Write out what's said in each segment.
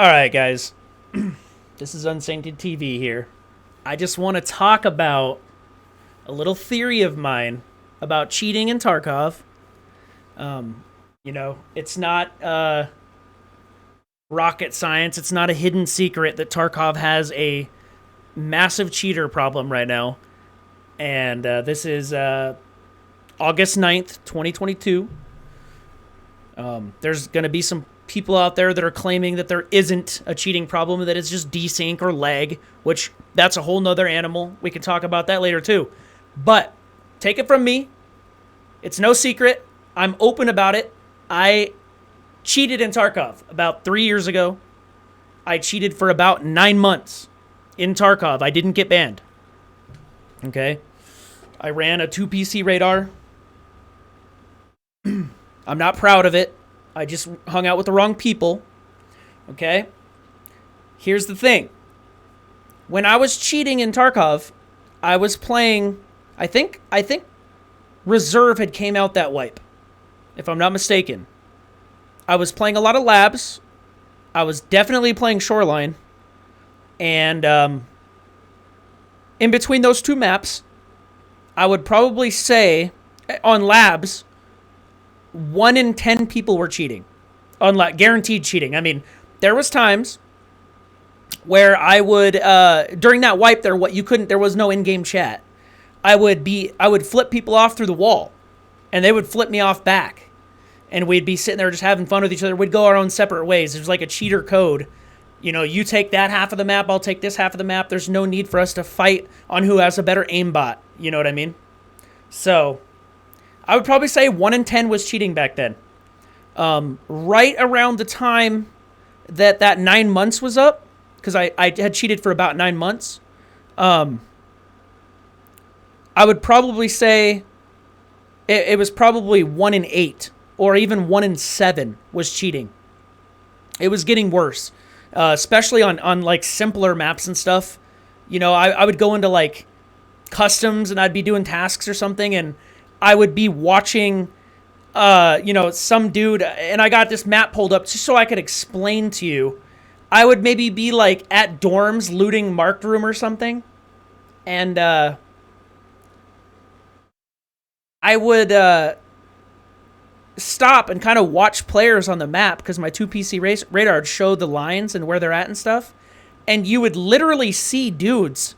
All right, guys. This is Unsainted TV here. I just want to talk about a little theory of mine about cheating in Tarkov. It's not rocket science. It's not a hidden secret that Tarkov has a massive cheater problem right now. And this is August 9th, 2022. There's going to be some people out there that are claiming that there isn't a cheating problem, that it's just desync or lag, which that's a whole nother animal. We can talk about that later too. But take it from me, it's no secret. I'm open about it. I cheated in Tarkov about 3 years ago. I cheated for about 9 months in Tarkov. I didn't get banned. Okay. I ran a 2PC radar. I'm not proud of it. I just hung out with the wrong people. Okay? Here's the thing. When I was cheating in Tarkov, I was playing, I think Reserve had came out that wipe, if I'm not mistaken. I was playing a lot of labs. I was definitely playing Shoreline. And in between those two maps, I would probably say on labs, 1 in 10 people were cheating. Guaranteed cheating. I mean, there was times where I would during that wipe there was no in-game chat. I would flip people off through the wall, and they would flip me off back. And we'd be sitting there just having fun with each other. We'd go our own separate ways. There's like a cheater code. You know, you take that half of the map, I'll take this half of the map. There's no need for us to fight on who has a better aimbot. You know what I mean? So I would probably say 1 in 10 was cheating back then. Right around the time that 9 months was up, because I had cheated for about 9 months, I would probably say it was probably 1 in 8 or even 1 in 7 was cheating. It was getting worse, especially on like simpler maps and stuff. You know, I would go into like customs and I'd be doing tasks or something, and I would be watching, some dude, and I got this map pulled up just so I could explain to you. I would maybe be like at dorms looting marked room or something, and I would stop and kind of watch players on the map because my 2PC radar would show the lines and where they're at and stuff, and you would literally see dudes,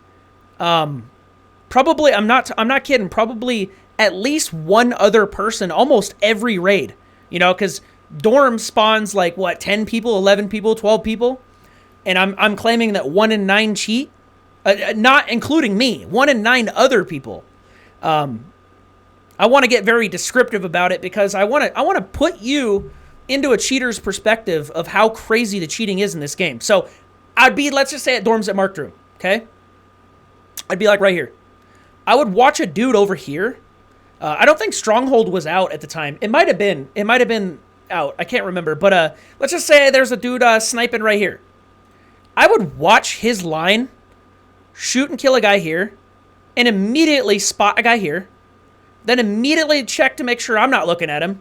probably, I'm not kidding, probably at least one other person almost every raid, you know, because dorm spawns like what, 10 people, 11 people, 12 people, and I'm claiming that 1 in 9 cheat, not including me, 1 in 9 other people. I want to get very descriptive about it because I want to put you into a cheater's perspective of how crazy the cheating is in this game. So I'd be, let's just say, at dorms at marked room, okay? I'd be like right here. I would watch a dude over here. I don't think Stronghold was out at the time. It might have been. It might have been out. I can't remember. But let's just say there's a dude sniping right here. I would watch his line, shoot and kill a guy here, and immediately spot a guy here. Then immediately check to make sure I'm not looking at him.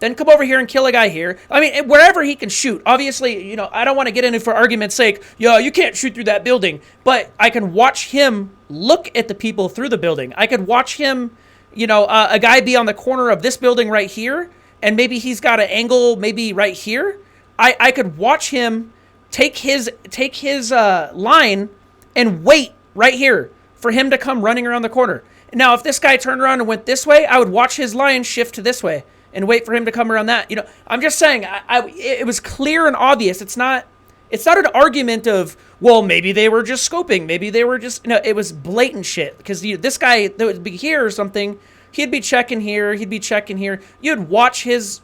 Then come over here and kill a guy here. I mean, wherever he can shoot. Obviously, you know, I don't want to get into, for argument's sake, yo, you can't shoot through that building. But I can watch him look at the people through the building. I could watch him, you know, a guy be on the corner of this building right here, and maybe he's got an angle maybe right here. I could watch him take his line and wait right here for him to come running around the corner. Now, if this guy turned around and went this way, I would watch his line shift to this way and wait for him to come around that. You know, I'm just saying, it was clear and obvious. It's not an argument of, well, maybe they were just scoping. Maybe they were just, no, it was blatant shit. Because this guy that would be here or something, he'd be checking here, he'd be checking here. You'd watch his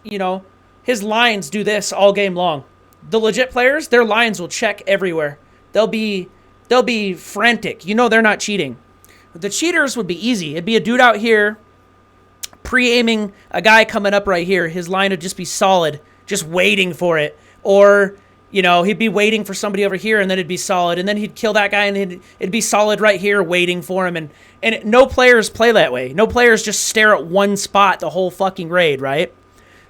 lines do this all game long. The legit players, their lines will check everywhere. They'll be frantic. You know they're not cheating. The cheaters would be easy. It'd be a dude out here pre-aiming a guy coming up right here. His line would just be solid, just waiting for it. Or, you know, he'd be waiting for somebody over here, and then it'd be solid. And then he'd kill that guy, and it'd be solid right here waiting for him. And no players play that way. No players just stare at one spot the whole fucking raid, right?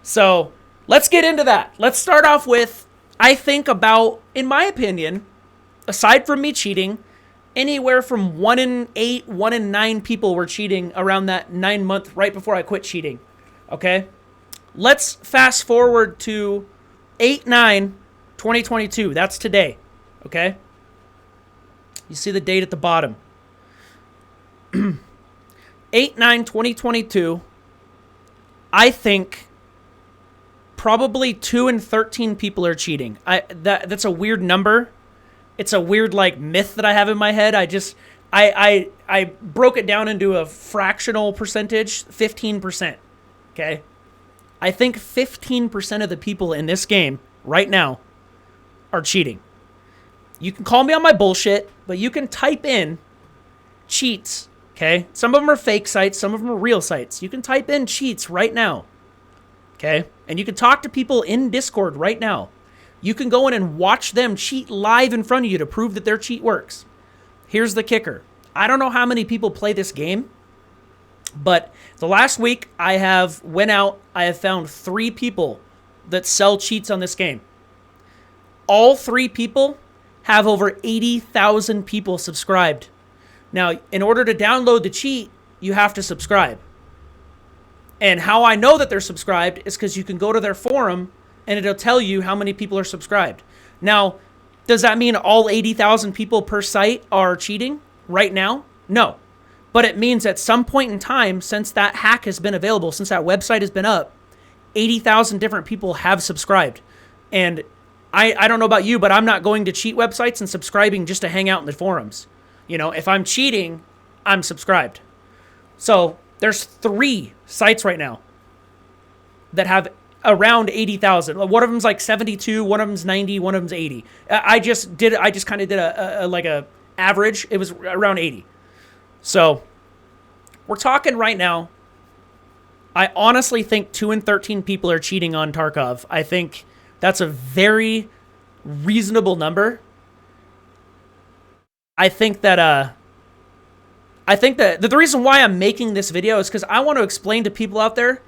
So let's get into that. Let's start off with, I think about, in my opinion, aside from me cheating, anywhere from 1 in 8, 1 in 9 people were cheating around that 9-month right before I quit cheating. Okay? Let's fast forward to 8/9/2022. That's today. Okay? You see the date at the bottom. 8/9/2022. I think probably 2 in 13 people are cheating. That's a weird number. It's a weird like myth that I have in my head. I broke it down into a fractional percentage, 15%. Okay? I think 15% of the people in this game right now are cheating. You can call me on my bullshit, but you can type in cheats, okay? Some of them are fake sites, some of them are real sites. You can type in cheats right now, okay? And you can talk to people in Discord right now. You can go in and watch them cheat live in front of you to prove that their cheat works. Here's the kicker. I don't know how many people play this game, but the last week I have found 3 people that sell cheats on this game. All 3 people have over 80,000 people subscribed. Now, in order to download the cheat, you have to subscribe. And how I know that they're subscribed is because you can go to their forum and it'll tell you how many people are subscribed. Now, does that mean all 80,000 people per site are cheating right now? No. But it means at some point in time, since that hack has been available, since that website has been up, 80,000 different people have subscribed. And I don't know about you, but I'm not going to cheat websites and subscribing just to hang out in the forums. You know, if I'm cheating, I'm subscribed. So there's 3 sites right now that have around 80,000. One of them's like 72, one of them's 90, one of them's 80. I just kind of did a average. It was around 80. So we're talking right now. I honestly think 2 in 13 people are cheating on Tarkov. I think that's a very reasonable number. I think that the reason why I'm making this video is because I want to explain to people out there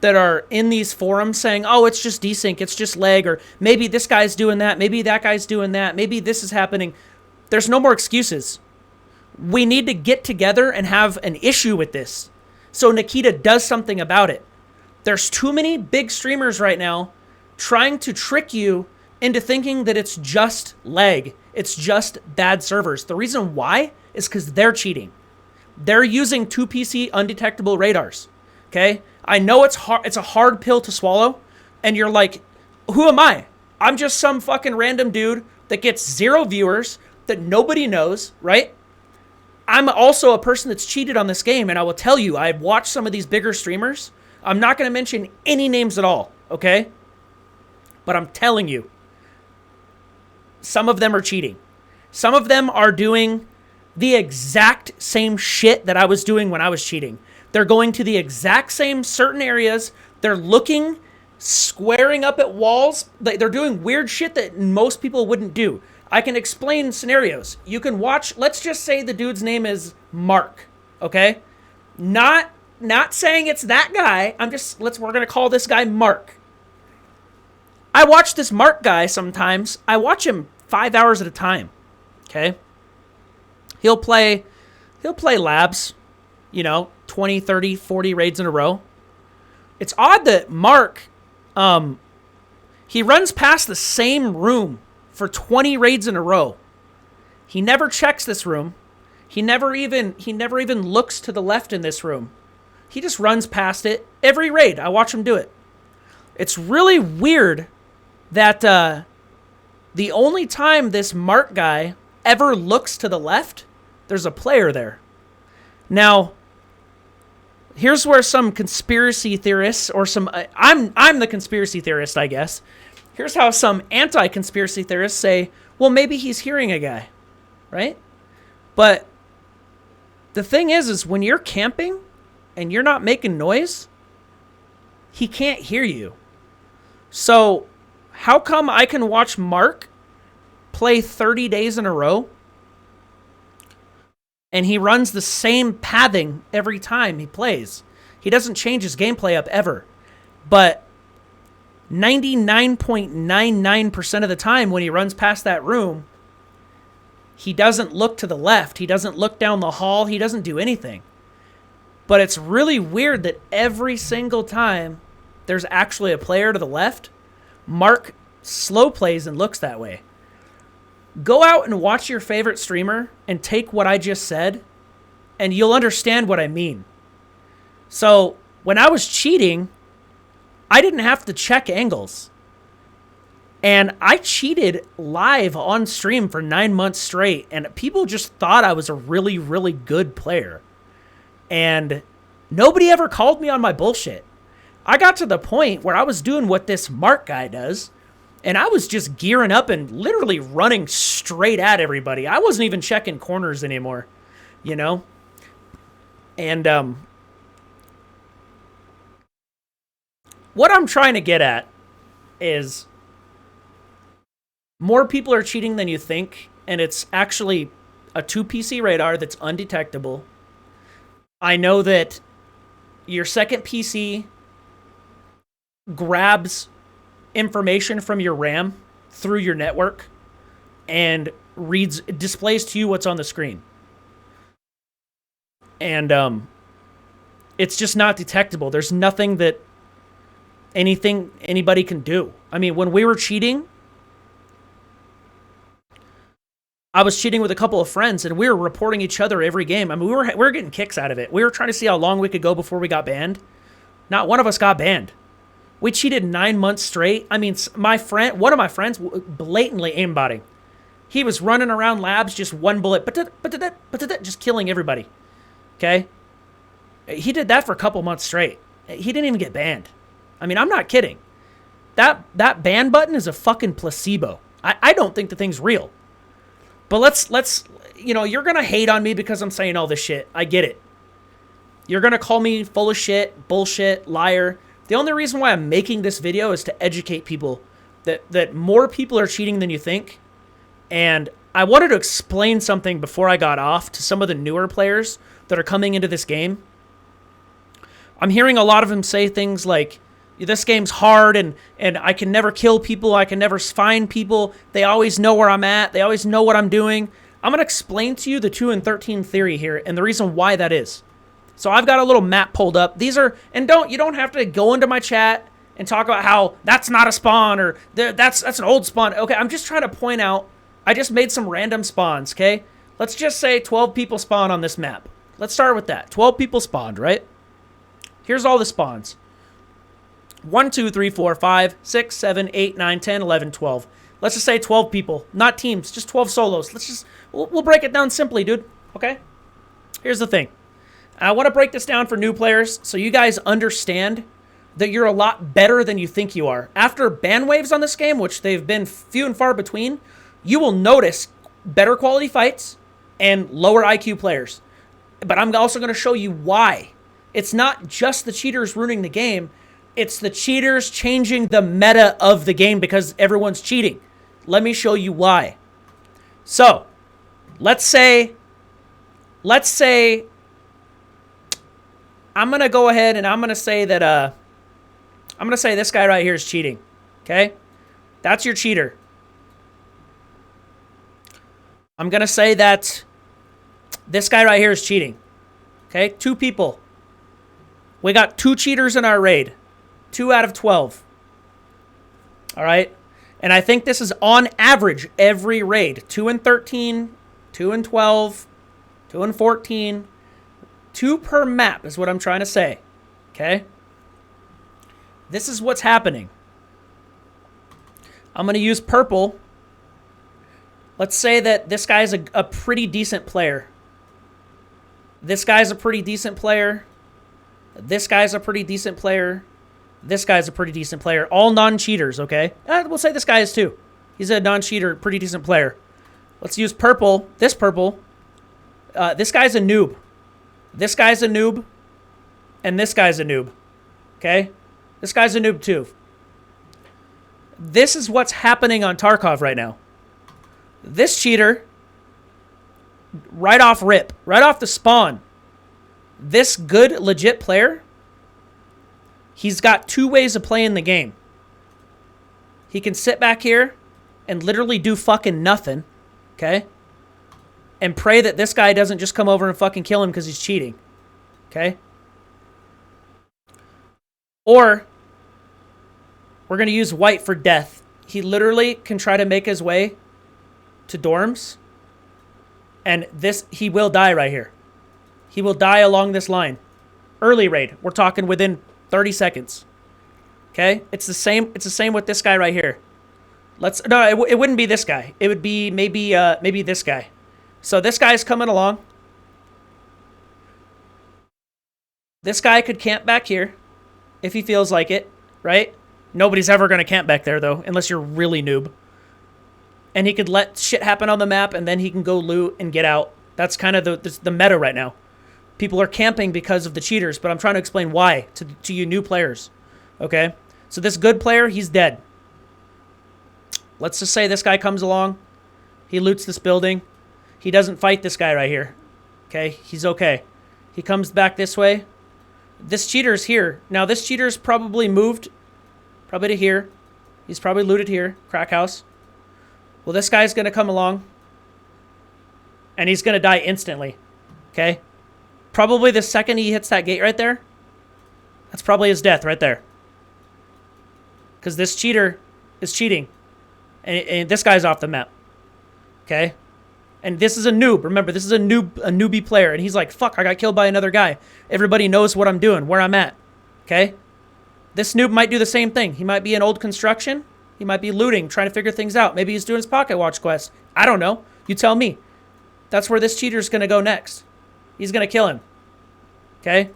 that are in these forums saying, oh, it's just desync, it's just lag, or maybe this guy's doing that, maybe that guy's doing that, maybe this is happening. There's no more excuses. We need to get together and have an issue with this so Nikita does something about it. There's too many big streamers right now trying to trick you into thinking that it's just lag. It's just bad servers. The reason why is because they're cheating. They're using 2PC undetectable radars. Okay? I know it's hard. It's a hard pill to swallow. And you're like, who am I? I'm just some fucking random dude that gets 0 viewers that nobody knows, right? I'm also a person that's cheated on this game. And I will tell you, I've watched some of these bigger streamers. I'm not going to mention any names at all. Okay? But I'm telling you, some of them are cheating. Some of them are doing the exact same shit that I was doing when I was cheating. They're going to the exact same certain areas. They're looking, squaring up at walls. They're doing weird shit that most people wouldn't do. I can explain scenarios. You can watch, let's just say the dude's name is Mark, okay? Not saying it's that guy. We're going to call this guy Mark. I watch this Mark guy sometimes. I watch him 5 hours at a time. Okay? He'll play labs, 20, 30, 40 raids in a row. It's odd that Mark, he runs past the same room for 20 raids in a row. He never checks this room. He never even looks to the left in this room. He just runs past it every raid. I watch him do it. It's really weird that the only time this Mark guy ever looks to the left, there's a player there. Now, here's where some conspiracy theorists or I'm the conspiracy theorist, I guess. Here's how some anti-conspiracy theorists say, well, maybe he's hearing a guy, right? But the thing is when you're camping and you're not making noise, he can't hear you. So how come I can watch Mark play 30 days in a row and he runs the same pathing every time he plays? He doesn't change his gameplay up ever. But 99.99% of the time when he runs past that room, he doesn't look to the left. He doesn't look down the hall. He doesn't do anything. But it's really weird that every single time there's actually a player to the left, Mark slow plays and looks that way. Go out and watch your favorite streamer and take what I just said, and you'll understand what I mean. So when I was cheating, I didn't have to check angles. And I cheated live on stream for 9 months straight, and people just thought I was a really, really good player. And nobody ever called me on my bullshit. I got to the point where I was doing what this Mark guy does, and I was just gearing up and literally running straight at everybody. I wasn't even checking corners anymore, you know? And what I'm trying to get at is more people are cheating than you think, and it's actually a 2-PC radar that's undetectable. I know that your second PC grabs information from your RAM through your network and displays to you what's on the screen. And it's just not detectable. There's nothing that anybody can do. I mean, when we were cheating, I was cheating with a couple of friends, and we were reporting each other every game. I mean, we were getting kicks out of it. We were trying to see how long we could go before we got banned. Not one of us got banned. We cheated 9 months straight. I mean, one of my friends, blatantly aimbotting. He was running around labs, just one bullet, just killing everybody. Okay? He did that for a couple months straight. He didn't even get banned. I mean, I'm not kidding. That ban button is a fucking placebo. I don't think the thing's real. But let's you're going to hate on me because I'm saying all this shit. I get it. You're going to call me full of shit, bullshit, liar. The only reason why I'm making this video is to educate people that more people are cheating than you think. And I wanted to explain something before I got off to some of the newer players that are coming into this game. I'm hearing a lot of them say things like, this game's hard and I can never kill people. I can never find people. They always know where I'm at. They always know what I'm doing. I'm going to explain to you the 2 and 13 theory here and the reason why that is. So I've got a little map pulled up. These are, and you don't have to go into my chat and talk about how that's not a spawn or that's an old spawn. Okay, I'm just trying to point out, I just made some random spawns, okay? Let's just say 12 people spawn on this map. Let's start with that. 12 people spawned, right? Here's all the spawns. 1, 2, 3, 4, 5, 6, 7, 8, 9, 10, 11, 12. Let's just say 12 people, not teams, just 12 solos. We'll break it down simply, dude, okay? Here's the thing. I want to break this down for new players so you guys understand that you're a lot better than you think you are. After ban waves on this game, which they've been few and far between, you will notice better quality fights and lower IQ players. But I'm also going to show you why. It's not just the cheaters ruining the game. It's the cheaters changing the meta of the game because everyone's cheating. Let me show you why. So, let's say I'm going to go ahead and I'm going to say that I'm going to say this guy right here is cheating. Okay? That's your cheater. I'm going to say that this guy right here is cheating. Okay? 2 people. We got 2 cheaters in our raid. 2 out of 12. All right? And I think this is on average every raid. 2 and 13, 2 and 12, 2 and 14. 2 per map is what I'm trying to say. Okay? This is what's happening. I'm going to use purple. Let's say that this guy's a pretty decent player. This guy's a pretty decent player. This guy's a pretty decent player. This guy's a pretty decent player. All non-cheaters, okay? We'll say this guy is too. He's a non-cheater, pretty decent player. Let's use purple. This purple. This guy's a noob. This guy's a noob. And this guy's a noob. Okay? This guy's a noob too. This is what's happening on Tarkov right now. This cheater, right off rip, right off the spawn, this good, legit player, he's got 2 ways of playing the game. He can sit back here and literally do fucking nothing, okay? And pray that this guy doesn't just come over and fucking kill him because he's cheating, okay? Or we're going to use white for death. He literally can try to make his way to dorms, and he will die right here. He will die along this line. Early raid. We're talking within 30 seconds. Okay? It's the same with this guy right here. It wouldn't be this guy. It would be maybe this guy. So this guy's coming along. This guy could camp back here if he feels like it, right? Nobody's ever going to camp back there, though, unless you're really noob. And he could let shit happen on the map, and then he can go loot and get out. That's kind of the meta right now. People are camping because of the cheaters, but I'm trying to explain why to you new players. Okay? So this good player, he's dead. Let's just say this guy comes along. He loots this building. He doesn't fight this guy right here. Okay? He's okay. He comes back this way. This cheater's here. Now, this cheater's probably moved to here. He's probably looted here. Crack house. Well, this guy's going to come along. And he's going to die instantly. Okay? Probably the second he hits that gate right there. That's probably his death right there. Because this cheater is cheating. And this guy's off the map. Okay? And this is a noob. Remember, this is a newbie player. And he's like, fuck, I got killed by another guy. Everybody knows what I'm doing, where I'm at. Okay? This noob might do the same thing. He might be in old construction. He might be looting, trying to figure things out. Maybe he's doing his pocket watch quest. I don't know. You tell me. That's where this cheater's going to go next. He's going to kill him. Okay?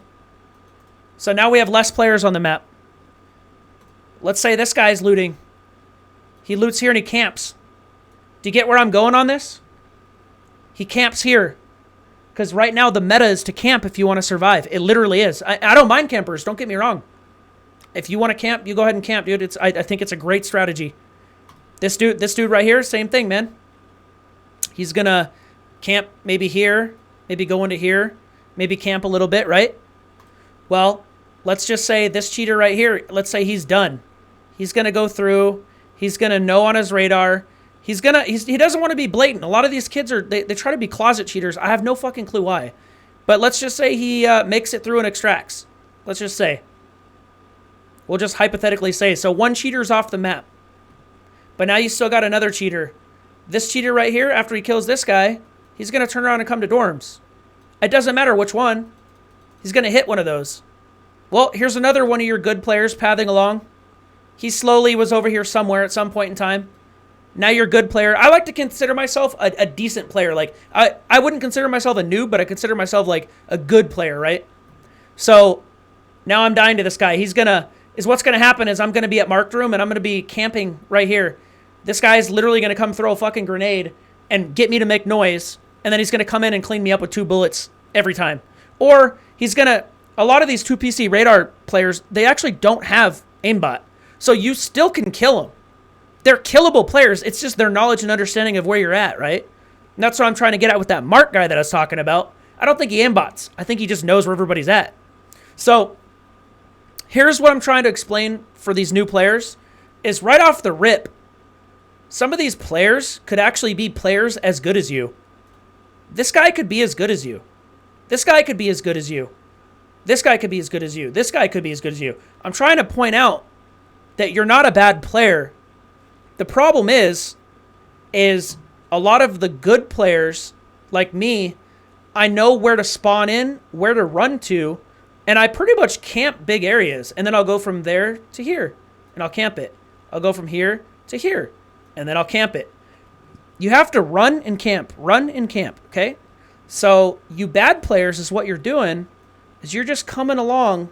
So now we have less players on the map. Let's say this guy's looting. He loots here and he camps. Do you get where I'm going on this? He camps here. Because right now the meta is to camp if you want to survive. It literally is. I don't mind campers. Don't get me wrong. If you want to camp, you go ahead and camp, dude. I think it's a great strategy. This dude right here, same thing, man. He's going to camp maybe here. Maybe go into here. Maybe camp a little bit, right? Well, let's just say this cheater right here, let's say he's done. He's going to go through. He's going to know on his radar. He doesn't want to be blatant. A lot of these kids they try to be closet cheaters. I have no fucking clue why. But let's just say he makes it through and extracts. Let's just say. We'll just hypothetically say. So one cheater's off the map. But now you still got another cheater. This cheater right here, after he kills this guy, he's going to turn around and come to dorms. It doesn't matter which one. He's going to hit one of those. Well, here's another one of your good players pathing along. He slowly was over here somewhere at some point in time. Now you're a good player. I like to consider myself a decent player. Like, I wouldn't consider myself a noob, but I consider myself like a good player, right? So now I'm dying to this guy. What's going to happen is I'm going to be at marked room and I'm going to be camping right here. This guy's literally going to come throw a fucking grenade and get me to make noise. And then he's going to come in and clean me up with 2 bullets every time. Or he's going to, a lot of these 2PC radar players, they actually don't have aimbot. So you still can kill them. They're killable players. It's just their knowledge and understanding of where you're at, right? And that's what I'm trying to get at with that Mark guy that I was talking about. I don't think he aimbots. I think he just knows where everybody's at. So here's what I'm trying to explain for these new players is right off the rip, some of these players could actually be players as good as you. This guy could be as good as you. This guy could be as good as you. This guy could be as good as you. This guy could be as good as you. I'm trying to point out that you're not a bad player. The problem is a lot of the good players like me, I know where to spawn in, where to run to, and I pretty much camp big areas. And then I'll go from there to here, and I'll camp it. I'll go from here to here, and then I'll camp it. You have to run and camp, okay? So you bad players is what you're doing is you're just coming along,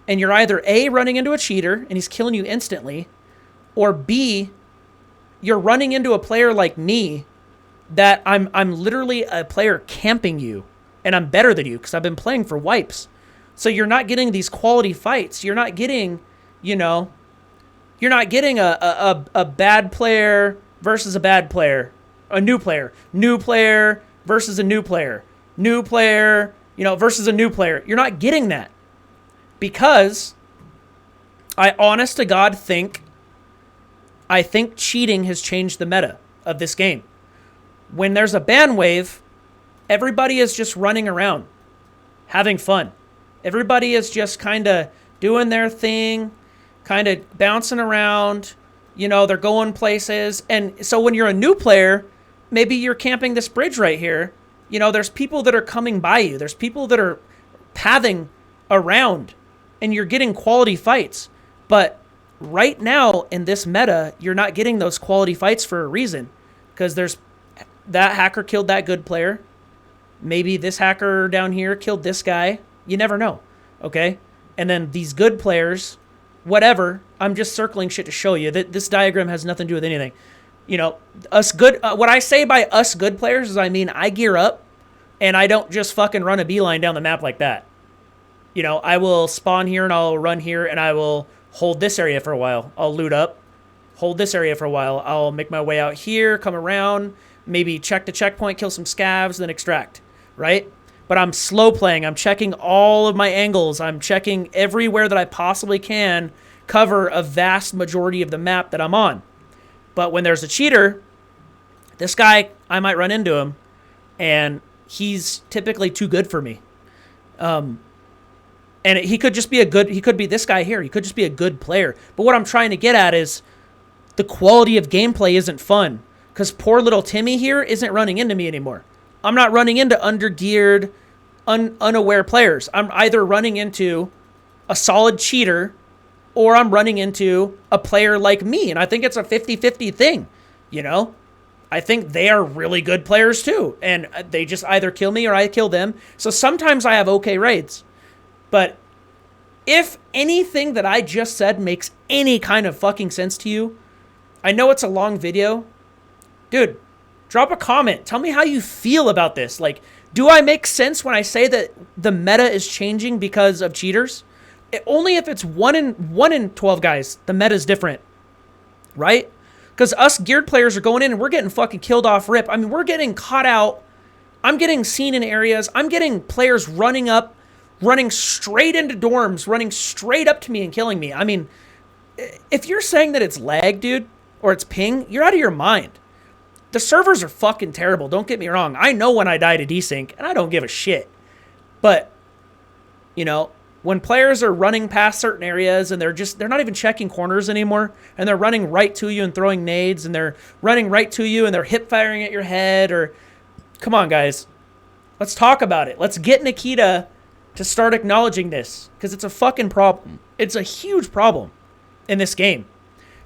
and you're either A, running into a cheater, and he's killing you instantly, or B, you're running into a player like me that I'm literally a player camping you, and I'm better than you because I've been playing for wipes. So you're not getting these quality fights. You're not getting, you're not getting a bad player versus a bad player, a new player versus a new player versus a new player. You're not getting that because I honest to God think I think cheating has changed the meta of this game. When there's a ban wave, everybody is just running around, having fun. Everybody is just kind of doing their thing, kind of bouncing around. You know, they're going places. And so when you're a new player, maybe you're camping this bridge right here. You know, there's people that are coming by you. There's people that are pathing around, and you're getting quality fights. But right now in this meta, you're not getting those quality fights for a reason. Because there's that hacker killed that good player. Maybe this hacker down here killed this guy. You never know. Okay? And then these good players, whatever, I'm just circling shit to show you that this diagram has nothing to do with anything. You know, us good, what I say by us good players is I mean I gear up and I don't just fucking run a beeline down the map like that. You know, I will spawn here and I'll run here and I will hold this area for a while. I'll loot up, hold this area for a while. I'll make my way out here, come around, maybe check the checkpoint, kill some scavs, then extract, right? But I'm slow playing. I'm checking all of my angles. I'm checking everywhere that I possibly can cover a vast majority of the map that I'm on. But when there's a cheater, this guy, I might run into him, and he's typically too good for me. And he could just be he could be this guy here. He could just be a good player. But what I'm trying to get at is the quality of gameplay isn't fun. Because poor little Timmy here isn't running into me anymore. I'm not running into undergeared, unaware players. I'm either running into a solid cheater or I'm running into a player like me. And I think it's a 50-50 thing, you know? I think they are really good players too. And they just either kill me or I kill them. So sometimes I have okay raids. But if anything that I just said makes any kind of fucking sense to you, I know it's a long video. Dude, drop a comment. Tell me how you feel about this. Like, do I make sense when I say that the meta is changing because of cheaters? Only if it's 1 in 12 guys, the meta is different, right? Because us geared players are going in and we're getting fucking killed off rip. I mean, we're getting caught out. I'm getting seen in areas. I'm getting players running up, running straight into dorms, running straight up to me and killing me. I mean, if you're saying that it's lag, dude, or it's ping, you're out of your mind. The servers are fucking terrible. Don't get me wrong. I know when I die to desync, and I don't give a shit. But, you know, when players are running past certain areas and they're not even checking corners anymore, and they're running right to you and throwing nades, and they're running right to you and they're hip firing at your head, or, come on, guys. Let's talk about it. Let's get Nikita to start acknowledging this, because it's a fucking problem. It's a huge problem in this game.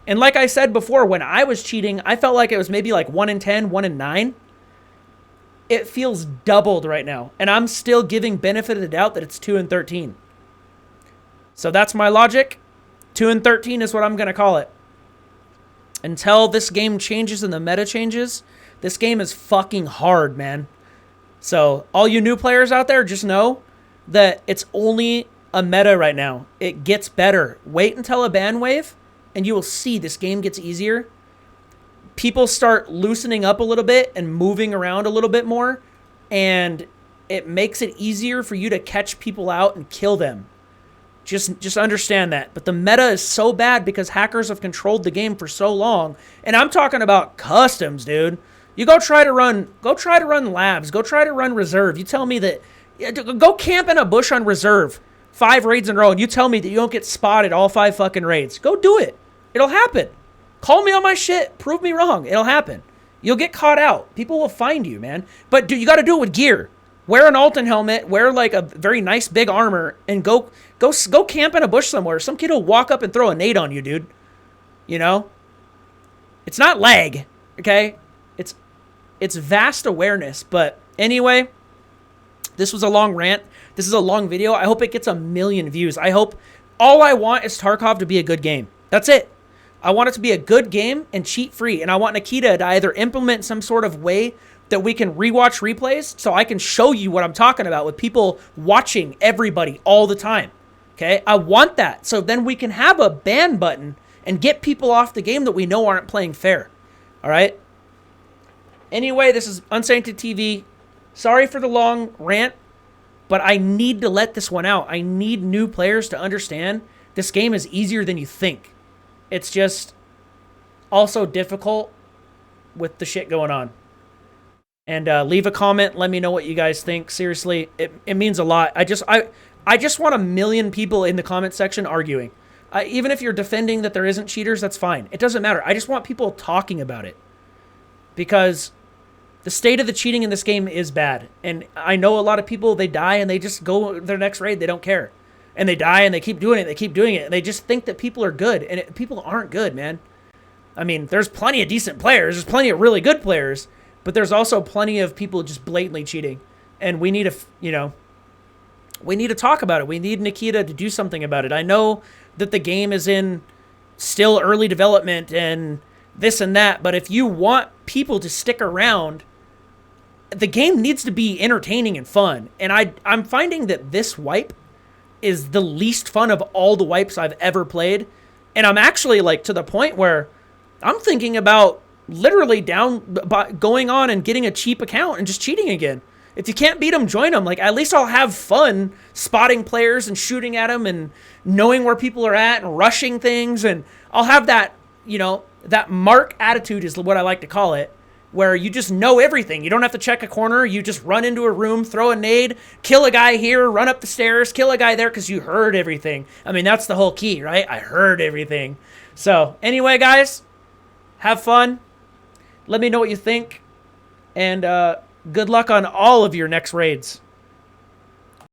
And like I said before, when I was cheating, I felt like it was maybe like 1 in 10, 1 in 9. It feels doubled right now. And I'm still giving benefit of the doubt that it's 2 in 13. So that's my logic. 2 in 13 is what I'm going to call it. Until this game changes and the meta changes, this game is fucking hard, man. So all you new players out there, just know that it's only a meta right now. It gets better. Wait until a ban wave, and you will see this game gets easier. People start loosening up a little bit and moving around a little bit more, and it makes it easier for you to catch people out and kill them. Just understand that. But the meta is so bad because hackers have controlled the game for so long. And I'm talking about customs, dude. You go try to run labs. Go try to run reserve. You tell me that, go camp in a bush on reserve 5 raids in a row, and you tell me that you don't get spotted all 5 fucking raids. Go do it. It'll happen. Call me on my shit. Prove me wrong. It'll happen. You'll get caught out. People will find you, man. But you got to do it with gear. Wear an Alton helmet. Wear like a very nice big armor, and go camp in a bush somewhere. Some kid will walk up and throw a nade on you, dude. You know? It's not lag, okay? It's vast awareness. But anyway, this was a long rant. This is a long video. I hope it gets 1 million views. All I want is Tarkov to be a good game. That's it. I want it to be a good game and cheat free. And I want Nikita to either implement some sort of way that we can rewatch replays so I can show you what I'm talking about with people watching everybody all the time. Okay? I want that. So then we can have a ban button and get people off the game that we know aren't playing fair. All right? Anyway, this is Unsancted TV. Sorry for the long rant, but I need to let this one out. I need new players to understand this game is easier than you think. It's just, also difficult with the shit going on. And leave a comment. Let me know what you guys think. Seriously, it means a lot. I just want a million people in the comment section arguing. Even if you're defending that there isn't cheaters, that's fine. It doesn't matter. I just want people talking about it. Because the state of the cheating in this game is bad. And I know a lot of people, they die and they just go their next raid. They don't care. And they die and they keep doing it. They keep doing it. And they just think that people are good. And people aren't good, man. I mean, there's plenty of decent players. There's plenty of really good players. But there's also plenty of people just blatantly cheating. And we need to, we need to talk about it. We need Nikita to do something about it. I know that the game is in still early development and this and that. But if you want people to stick around, the game needs to be entertaining and fun. And I'm finding that this wipe is the least fun of all the wipes I've ever played. And I'm actually like to the point where I'm thinking about literally going on and getting a cheap account and just cheating again. If you can't beat them, join them. Like, at least I'll have fun spotting players and shooting at them and knowing where people are at and rushing things. And I'll have that, that mark attitude is what I like to call it, where you just know everything. You don't have to check a corner. You just run into a room, throw a nade, kill a guy here, run up the stairs, kill a guy there because you heard everything. I mean, that's the whole key, right? I heard everything. So anyway, guys, have fun. Let me know what you think. And good luck on all of your next raids.